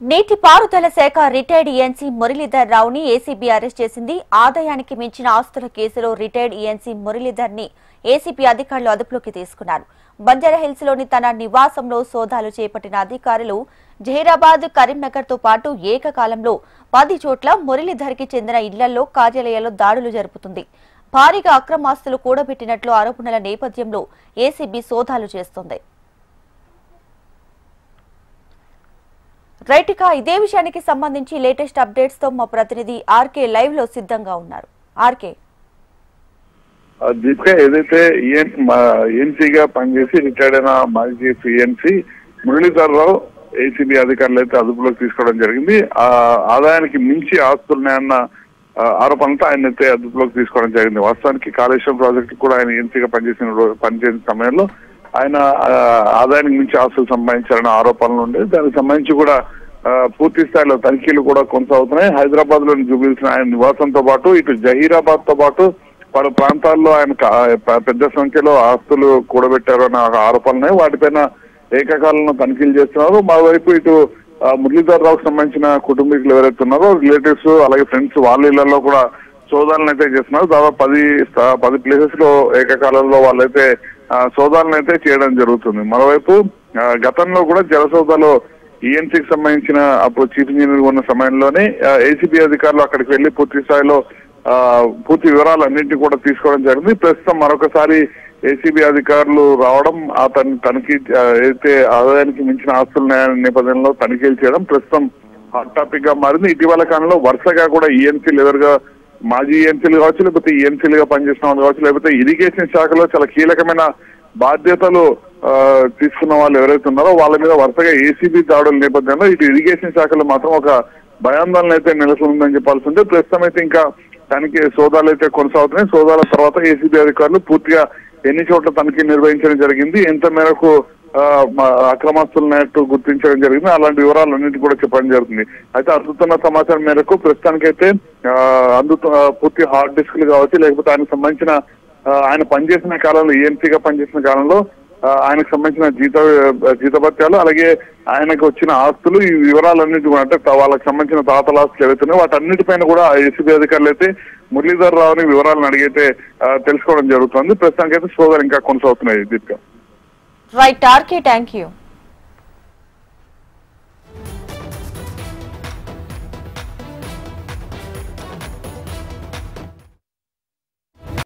నీటిపారుదల శాఖ retired ENC Muralidhar రావుని ఏసీబీ అరెస్ట్ చేసింది. ఆదాయానికి మించిన ఆస్తుల కేసులో రిటైర్డ్ ఈఎన్సీ మురళీధర్ ని ఏసీబీ అధికారులు అదుపులోకి తీసుకున్నారు. బంజారాహిల్స్ లోని తన నివాసంలో సోదాలు చేపట్టిన అధికారులు జహీరాబాద్, కరీంనగర్ తో పాటు ఏకకాలంలో 10 చోట్ల మురళీధర్ కి చెందిన ఇళ్లలో, కార్యాలయాల్లో దాడులు జరుపుతుంది. భారీగా అక్రమాస్తులు కూడబెట్టినట్లు ఆరోపణల నేపథ్యంలో ఏసీబీ సోదాలు చేస్తోంది. రైట్, ఇక ఇదే విషయానికి సంబంధించి లేటెస్ట్ అప్డేట్స్ తో మా ప్రతినిధి ఆర్కే లైవ్ లో సిద్ధంగా ఉన్నారు. ఆర్కే, దీపిక, ఏదైతే ఈఎన్సీగా పనిచేసి రిటైర్డ్ అయిన మాజీ ఈఎన్సీ మురళీధర్ రావు ఏసీబీ అధికారులు అయితే అదుపులోకి తీసుకోవడం జరిగింది. ఆదాయానికి మించి ఆస్తున్నాయన్న ఆరోపణలతో ఆయన అయితే అదుపులోకి తీసుకోవడం జరిగింది. వాస్తవానికి కాళేశ్వరం ప్రాజెక్టు కూడా ఆయన ఈఎన్సీగా పనిచేసిన సమయంలో ఆయన ఆదాయానికి మించి ఆస్తులు సంపాదించారన్న ఆరోపణలు ఉండేది. దానికి సంబంధించి కూడా పూర్తి స్థాయిలో తనిఖీలు కూడా కొనసాగుతున్నాయి. హైదరాబాద్ లోని జూబిలీస్ ఆయన నివాసంతో పాటు ఇటు జహీరాబాద్ తో పాటు పలు ప్రాంతాల్లో ఆయన పెద్ద సంఖ్యలో ఆస్తులు కూడబెట్టారు అన్న ఆరోపణలు వాటిపైన ఏకకాలంలో తనిఖీలు చేస్తున్నారు. మరోవైపు ఇటు మురళీధర్ రావుకు సంబంధించిన కుటుంబీకులు ఎవరైతే ఉన్నారో రిలేటివ్స్ అలాగే ఫ్రెండ్స్ వాళ్ళ ఇళ్లలో కూడా సోదాలను అయితే చేస్తున్నారు. దాదాపు 10 ప్లేసెస్ లో ఏకకాలంలో వాళ్ళైతే సోదాలను అయితే చేయడం జరుగుతుంది. మరోవైపు గతంలో కూడా జలసౌదాలో ఈఎన్సీకి సంబంధించిన అప్పుడు చీఫ్ ఇంజనీర్ ఉన్న సమయంలోనే ఏసీబీ అధికారులు అక్కడికి వెళ్లి పూర్తి స్థాయిలో పూర్తి వివరాలన్నింటినీ కూడా తీసుకోవడం జరిగింది. ప్రస్తుతం మరొకసారి ఏసీబీ అధికారులు రావడం తనిఖీ అయితే ఆదాయానికి మించిన ఆస్తుల నేపథ్యంలో తనిఖీలు చేయడం ప్రస్తుతం హాట్ టాపిక్ గా మారింది. ఇటీవల కాలంలో వరుసగా కూడా ఈఎన్సీలు ఎదురుగా మాజీ ఈఎన్సీలు కావచ్చు, లేకపోతే ఈఎన్సీలుగా పనిచేసిన వాళ్ళు కావచ్చు, లేకపోతే ఇరిగేషన్ శాఖలో చాలా కీలకమైన బాధ్యతలు తీసుకున్న వాళ్ళు ఎవరైతే ఉన్నారో వాళ్ళ మీద వరుసగా ఏసీబీ దాడుల నేపథ్యంలో ఇటు ఇరిగేషన్ శాఖలో మాత్రం ఒక భయాందోళన అయితే నెలకొందని చెప్పాల్సి ఉంది. ప్రస్తుతం అయితే ఇంకా తనిఖీ సోదాలు అయితే కొనసాగుతున్నాయి. సోదాల తర్వాత ఏసీబీ అధికారులు పూర్తిగా ఎన్ని చోట్ల తనిఖీ నిర్వహించడం జరిగింది, ఎంత మేరకు అక్రమాస్తులున్నట్టు గుర్తించడం జరిగింది, అలాంటి వివరాలన్నింటి కూడా చెప్పడం జరుగుతుంది. అయితే అందుతున్న సమాచారం మేరకు ప్రస్తుతానికైతే పూర్తి హార్డ్ డిస్క్లు కావచ్చు, లేకపోతే ఆయనకు సంబంధించిన ఆయన పనిచేసిన కాలంలో ఈఎన్సీగా పనిచేసిన కాలంలో ఆయనకు సంబంధించిన జీతభత్యాలు అలాగే ఆయనకు వచ్చిన ఆస్తులు ఈ వివరాలన్నింటి కూడా అంటే వాళ్ళకి సంబంధించిన తాతల ఆస్తులు ఏవైతున్నాయో వాటన్నిటిపైన కూడా ఏసీబీ అధికారులు అయితే మురళీధర్ రావుని వివరాలను అడిగితే తెలుసుకోవడం జరుగుతుంది. ప్రస్తుతానికైతే సోదాలు ఇంకా కొనసాగుతున్నాయి. Deepika, right RK, thank you.